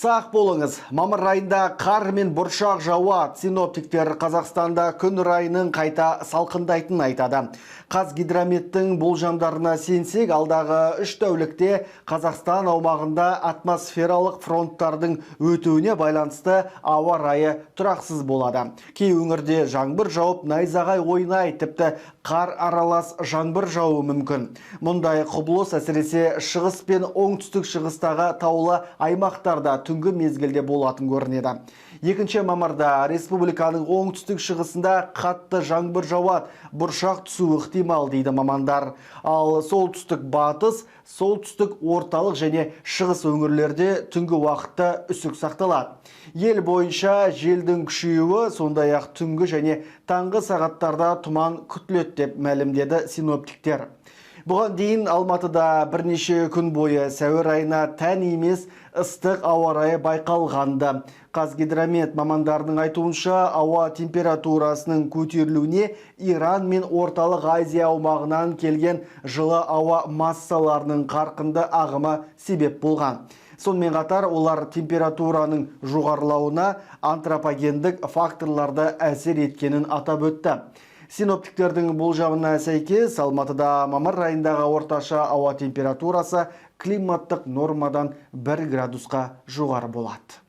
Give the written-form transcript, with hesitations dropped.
Сақ болыңыз. Мамыр айында қар мен бұршақ жауады. Синоптиктер Қазақстанда күн райының қайта салқындайтынын айтады. Қазгидрометтің болжамдарына сенсек, алдағы 3 тәулікте Қазақстан аумағында атмосфералық фронттардың өтуіне байланысты ауа райы тұрақсыз болады. Кей өңірде жаңбыр жауып, найзағай ойнайды, тіпті қар аралас жаңбыр жауы мүмкін. Мұндай құбылыс әсіресе шығыс пен оңтүстік шығыстағы таулы аймақтарда түнгі мезгілде болатын көрінеді. 2 мамырда республиканың оңтүстік шығысында қатты жаңбыр жауады, бұршақ түсуі ықтимал дейді мамандар. Ал солтүстік батыс, солтүстік орталық және шығыс өңірлерде түнгі уақытта үсік сақталады. Ел бойынша желдің күшеюі, сондай-ақ түнгі және таңғы сағаттарда тұман күтіледі деп мәлімдеді синоптиктер. Бұған дейін Алматыда бірнеше күн бойы сәуір айына тән емес ыстық ауа райы байқалғанды. Қазгидромет мамандарының айтуынша, ауа температурасының көтерілуіне Иран мен орталық Азия аумағынан келген жылы ауа массаларының қарқынды ағымы себеп болған. Сонымен қатар олар температураның жоғарылауына антропогендік факторларды әсер еткенін атап өтті. Синоптиктердің болжамына сәйкес, Алматыда мамыр айындағы орташа ауа температурасы климаттық нормадан 1 градусқа жоғары болады.